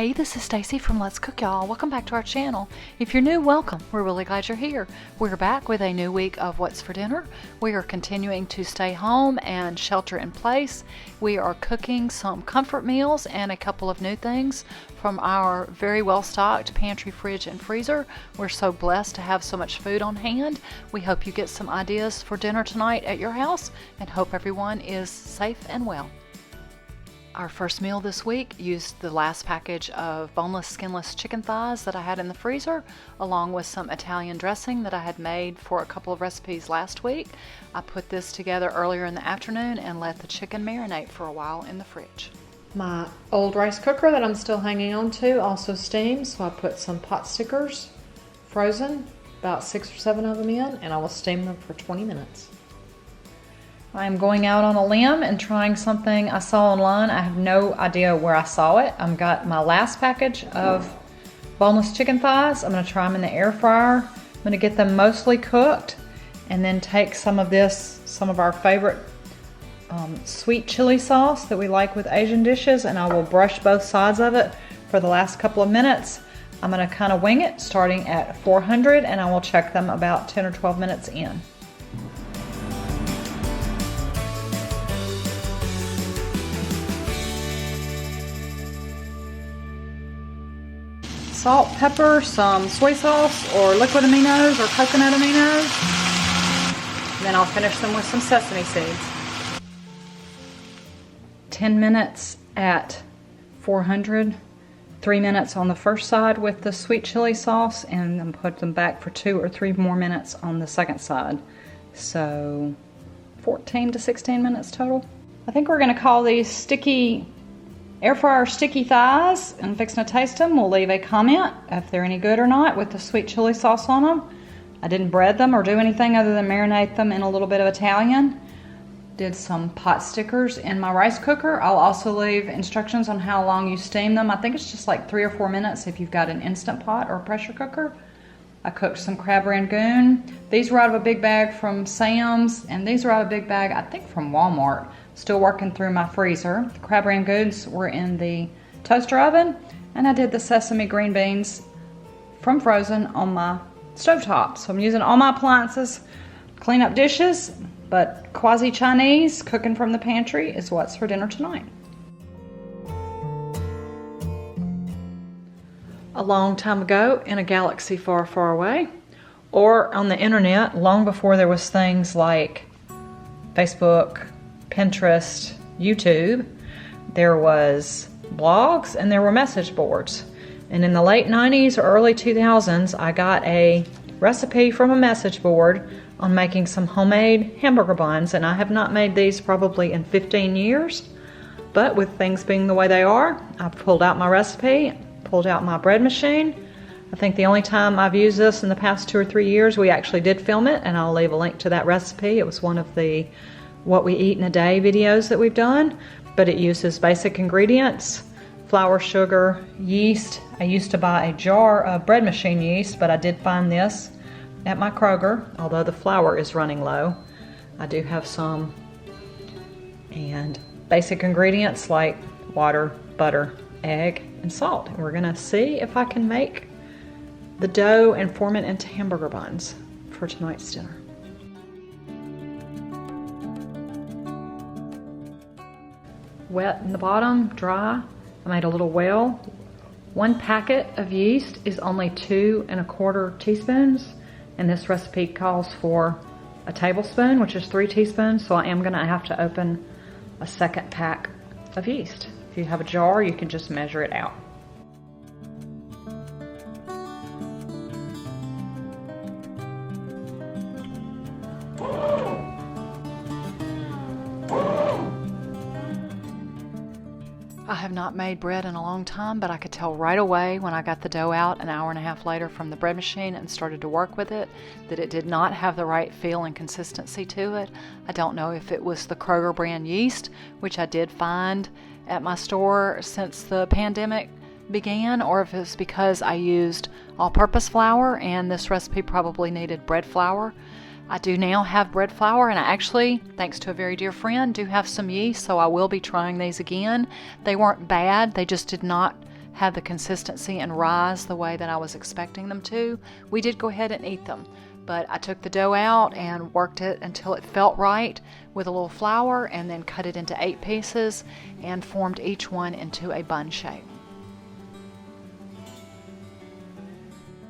Hey, this is Stacy from Let's Cook, y'all. Welcome back to our channel. If you're new, welcome. We're really glad you're here. We're back with a new week of What's for Dinner. We are continuing to stay home and shelter in place. We are cooking some comfort meals and a couple of new things from our very well-stocked pantry, fridge, and freezer. We're so blessed to have so much food on hand. We hope you get some ideas for dinner tonight at your house and hope everyone is safe and well. Our first meal this week used the last package of boneless, skinless chicken thighs that I had in the freezer, along with some Italian dressing that I had made for a couple of recipes last week. I put this together earlier in the afternoon and let the chicken marinate for a while in the fridge. My old rice cooker that I'm still hanging on to also steams, so I put some pot stickers, frozen, about 6 or 7 of them in, and I will steam them for 20 minutes. I'm going out on a limb and trying something I saw online. I have no idea where I saw it. I've got my last package of boneless chicken thighs. I'm going to try them in the air fryer. I'm going to get them mostly cooked and then take some of our favorite sweet chili sauce that we like with Asian dishes, and I will brush both sides of it for the last couple of minutes. I'm going to kind of wing it starting at 400, and I will check them about 10 or 12 minutes in. Salt, pepper, some soy sauce or liquid aminos or coconut aminos. And then I'll finish them with some sesame seeds. 10 minutes at 400, 3 minutes on the first side with the sweet chili sauce, and then put them back for 2 or 3 more minutes on the second side. So 14 to 16 minutes total. I think we're gonna call these air fryer sticky thighs, and fixing to taste them. We'll leave a comment if they're any good or not with the sweet chili sauce on them. I didn't bread them or do anything other than marinate them in a little bit of Italian. Did some pot stickers in my rice cooker. I'll also leave instructions on how long you steam them. I think it's just like 3 or 4 minutes if you've got an Instant Pot or a pressure cooker. I cooked some crab rangoon. These were out of a big bag from Sam's, and these are out of a big bag, I think, from Walmart. Still working through my freezer. The crab rangoons were in the toaster oven, and I did the sesame green beans from frozen on my stovetop. So I'm using all my appliances, clean up dishes, but quasi-Chinese, cooking from the pantry is what's for dinner tonight. A long time ago, in a galaxy far, far away, or on the internet, long before there was things like Facebook, Pinterest, YouTube, there was blogs and there were message boards. And in the late 90s or early 2000s, I got a recipe from a message board on making some homemade hamburger buns, and I have not made these probably in 15 years. But with things being the way they are, I pulled out my recipe, pulled out my bread machine. I think the only time I've used this in the past 2 or 3 years, we actually did film it, and I'll leave a link to that recipe. It was one of the what we eat in a day videos that we've done, but it uses basic ingredients: flour, sugar, yeast. I used to buy a jar of bread machine yeast, but I did find this at my Kroger, although the flour is running low. I do have some, and basic ingredients like water, butter, egg, and salt. And we're gonna see if I can make the dough and form it into hamburger buns for tonight's dinner. Wet in the bottom, dry. I made a little well. 1 packet of yeast is only 2 1/4 teaspoons, and this recipe calls for a tablespoon, which is 3 teaspoons, so I am gonna have to open a second pack of yeast. If you have a jar, you can just measure it out. I have not made bread in a long time, but I could tell right away when I got the dough out an hour and a half later from the bread machine and started to work with it that it did not have the right feel and consistency to it. I don't know if it was the Kroger brand yeast, which I did find at my store since the pandemic began, or if it's because I used all-purpose flour and this recipe probably needed bread flour. I do now have bread flour, and I actually, thanks to a very dear friend, do have some yeast, so I will be trying these again. They weren't bad, they just did not have the consistency and rise the way that I was expecting them to, we did go ahead and eat them. But I took the dough out and worked it until it felt right with a little flour, and then cut it into 8 pieces and formed each one into a bun shape.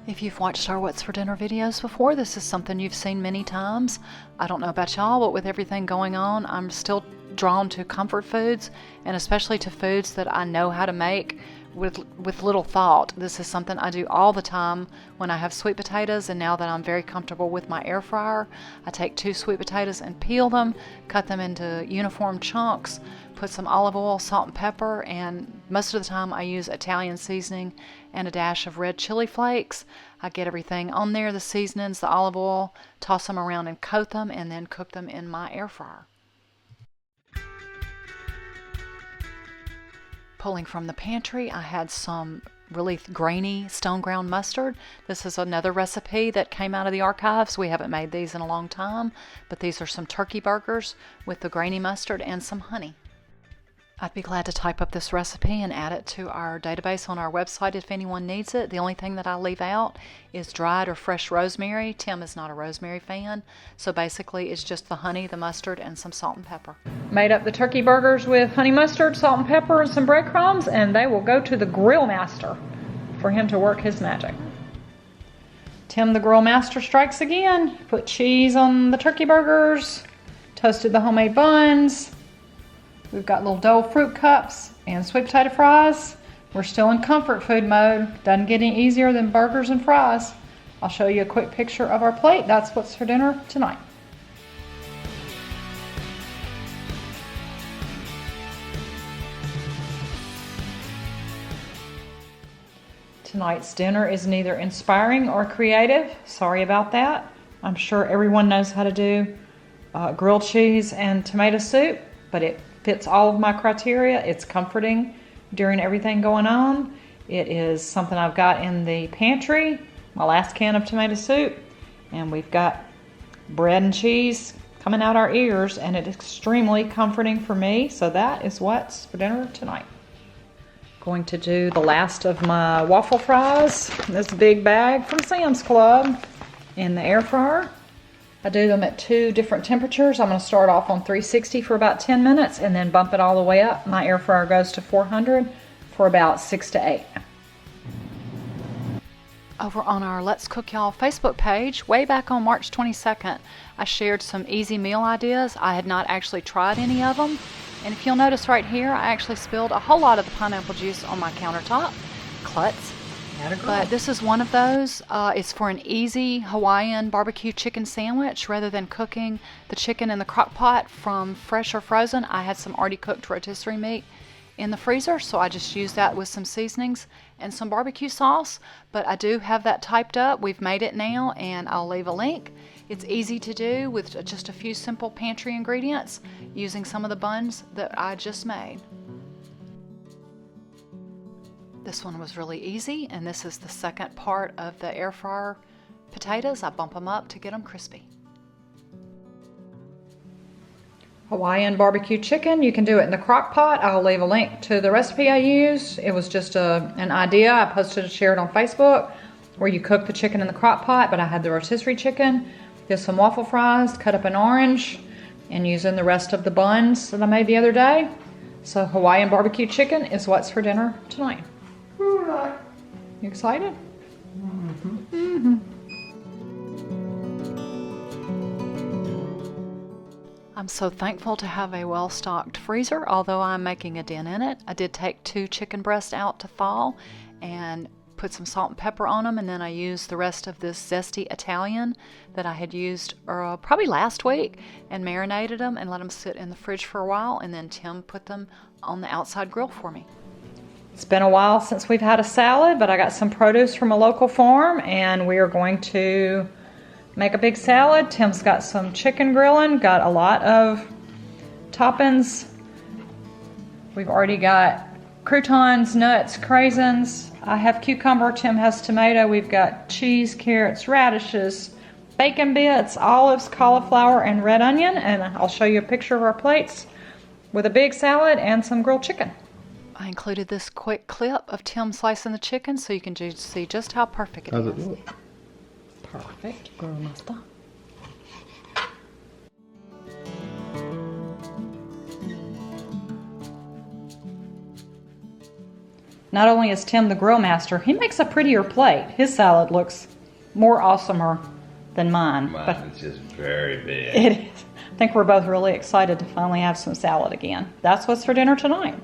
If you've watched our What's for Dinner videos before, this is something you've seen many times. I don't know about y'all, but with everything going on, I'm still drawn to comfort foods, and especially to foods that I know how to make with little thought. This is something I do all the time when I have sweet potatoes, and now that I'm very comfortable with my air fryer, I take 2 sweet potatoes and peel them, cut them into uniform chunks, put some olive oil, salt and pepper, and most of the time I use Italian seasoning and a dash of red chili flakes. I get everything on there, the seasonings, the olive oil, toss them around and coat them, and then cook them in my air fryer. Pulling from the pantry, I had some really grainy stone ground mustard. This is another recipe that came out of the archives. We haven't made these in a long time, but these are some turkey burgers with the grainy mustard and some honey. I'd be glad to type up this recipe and add it to our database on our website if anyone needs it. The only thing that I leave out is dried or fresh rosemary. Tim is not a rosemary fan, so basically it's just the honey, the mustard, and some salt and pepper. Made up the turkey burgers with honey mustard, salt and pepper, and some breadcrumbs, and they will go to the grill master for him to work his magic. Tim the grill master strikes again. Put cheese on the turkey burgers, toasted the homemade buns. We've got little Dole fruit cups and sweet potato fries. We're still in comfort food mode. Doesn't get any easier than burgers and fries. I'll show you a quick picture of our plate. That's what's for dinner tonight. Tonight's dinner is neither inspiring or creative. Sorry about that. I'm sure everyone knows how to do grilled cheese and tomato soup, but it fits all of my criteria. It's comforting during everything going on. It is something I've got in the pantry, my last can of tomato soup, and we've got bread and cheese coming out our ears, and it's extremely comforting for me. So that is what's for dinner tonight. Going to do the last of my waffle fries, this big bag from Sam's Club, in the air fryer. I do them at 2 different temperatures. I'm going to start off on 360 for about 10 minutes and then bump it all the way up. My air fryer goes to 400 for about 6 to 8. Over on our Let's Cook Y'all Facebook page, way back on March 22nd, I shared some easy meal ideas. I had not actually tried any of them. And if you'll notice right here, I actually spilled a whole lot of the pineapple juice on my countertop. Klutz. But this is one of those. It's for an easy Hawaiian barbecue chicken sandwich. Rather than cooking the chicken in the crock pot from fresh or frozen, I had some already cooked rotisserie meat in the freezer, so I just used that with some seasonings and some barbecue sauce. But I do have that typed up. We've made it now, and I'll leave a link. It's easy to do with just a few simple pantry ingredients using some of the buns that I just made. This one was really easy, and this is the second part of the air fryer potatoes. I bump them up to get them crispy. Hawaiian barbecue chicken, you can do it in the crock pot. I'll leave a link to the recipe I used. It was just an idea. I posted and shared on Facebook where you cook the chicken in the crock pot, but I had the rotisserie chicken. Did some waffle fries, cut up an orange, and using the rest of the buns that I made the other day. So Hawaiian barbecue chicken is what's for dinner tonight. You excited? I'm so thankful to have a well-stocked freezer, although I'm making a dent in it. I did take 2 chicken breasts out to thaw and put some salt and pepper on them, and then I used the rest of this zesty Italian that I had used probably last week and marinated them and let them sit in the fridge for a while, and then Tim put them on the outside grill for me. It's been a while since we've had a salad, but I got some produce from a local farm, and we are going to make a big salad. Tim's got some chicken grilling, got a lot of toppings. We've already got croutons, nuts, craisins. I have cucumber, Tim has tomato. We've got cheese, carrots, radishes, bacon bits, olives, cauliflower, and red onion. And I'll show you a picture of our plates with a big salad and some grilled chicken. I included this quick clip of Tim slicing the chicken so you can see just how perfect it is. How's it look? Perfect, girl master. Not only is Tim the grill master, he makes a prettier plate. His salad looks more awesomer than mine. Mine is just very big. It is. I think we're both really excited to finally have some salad again. That's what's for dinner tonight.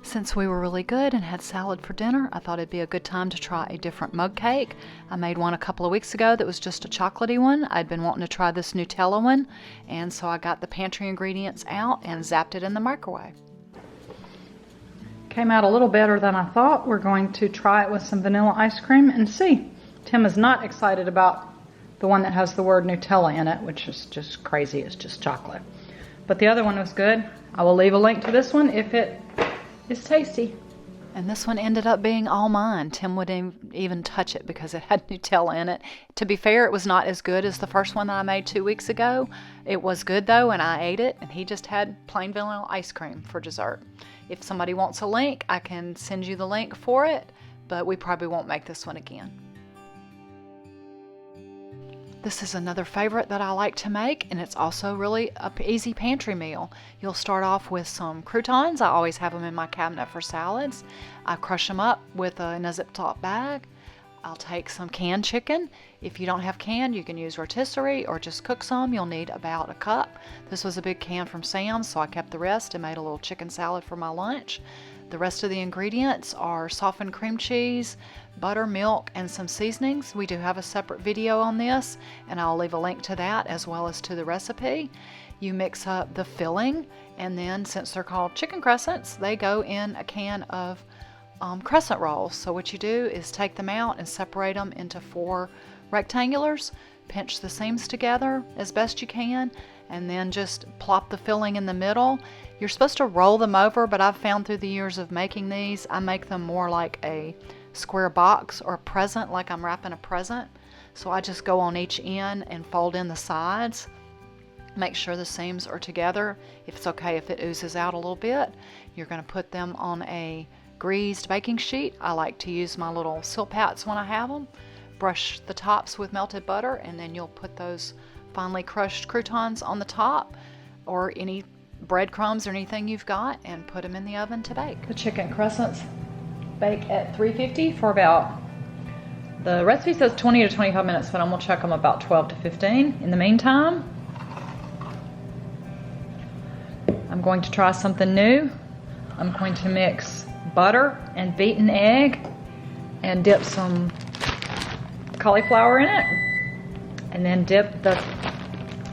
Since we were really good and had salad for dinner, I thought it'd be a good time to try a different mug cake. I made one a couple of weeks ago that was just a chocolatey one. I'd been wanting to try this Nutella one, and so I got the pantry ingredients out and zapped it in the microwave. Came out a little better than I thought. We're going to try it with some vanilla ice cream and see. Tim is not excited about the one that has the word Nutella in it, which is just crazy. It's just chocolate. But the other one was good. I will leave a link to this one if it is tasty. And this one ended up being all mine. Tim wouldn't even touch it because it had Nutella in it. To be fair, it was not as good as the first one that I made 2 weeks ago. It was good though, and I ate it, and he just had plain vanilla ice cream for dessert. If somebody wants a link, I can send you the link for it, but we probably won't make this one again. This is another favorite that I like to make, and it's also really an easy pantry meal. You'll start off with some croutons. I always have them in my cabinet for salads. I crush them up in a zip-top bag. I'll take some canned chicken. If you don't have canned, you can use rotisserie or just cook some. You'll need about a cup. This was a big can from Sam's, so I kept the rest and made a little chicken salad for my lunch. The rest of the ingredients are softened cream cheese, butter, milk, and some seasonings. We do have a separate video on this, and I'll leave a link to that as well as to the recipe. You mix up the filling, and then since they're called chicken crescents, they go in a can of crescent rolls. So what you do is take them out and separate them into 4 rectangulars, pinch the seams together as best you can, and then just plop the filling in the middle. You're supposed to roll them over, but I've found through the years of making these, I make them more like a square box or a present, like I'm wrapping a present. So I just go on each end and fold in the sides. Make sure the seams are together. If it's okay if it oozes out a little bit, you're going to put them on a greased baking sheet. I like to use my little Silpats when I have them. Brush the tops with melted butter, and then you'll put those finely crushed croutons on the top, or any breadcrumbs or anything you've got, and put them in the oven to bake. The chicken crescents bake at 350 for about, the recipe says 20 to 25 minutes, but I'm gonna check them about 12 to 15. In the meantime, I'm going to try something new. I'm going to mix butter and beaten egg and dip some cauliflower in it, and then dip the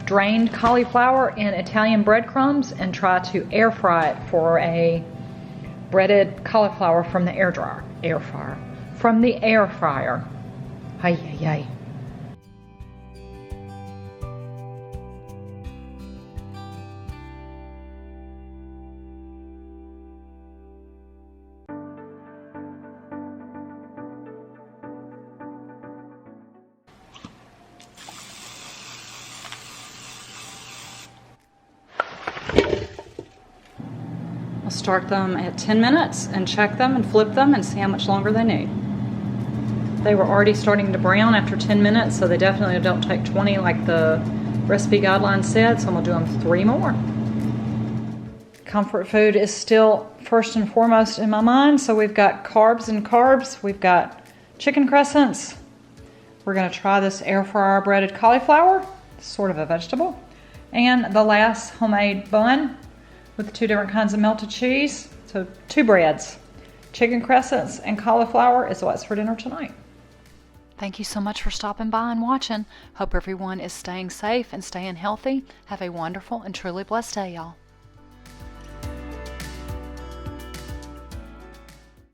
drained cauliflower in Italian breadcrumbs and try to air fry it for a breaded cauliflower from the air fryer. Ay, ay, ay. I'll start them at 10 minutes and check them and flip them and see how much longer they need. They were already starting to brown after 10 minutes, so they definitely don't take 20 like the recipe guideline said, so I'm gonna do them 3 more. Comfort food is still first and foremost in my mind, so we've got carbs and carbs. We've got chicken crescents. We're gonna try this air fryer breaded cauliflower, sort of a vegetable, and the last homemade bun with 2 different kinds of melted cheese. So 2 breads. Chicken crescents and cauliflower is what's for dinner tonight. Thank you so much for stopping by and watching. Hope everyone is staying safe and staying healthy. Have a wonderful and truly blessed day, y'all.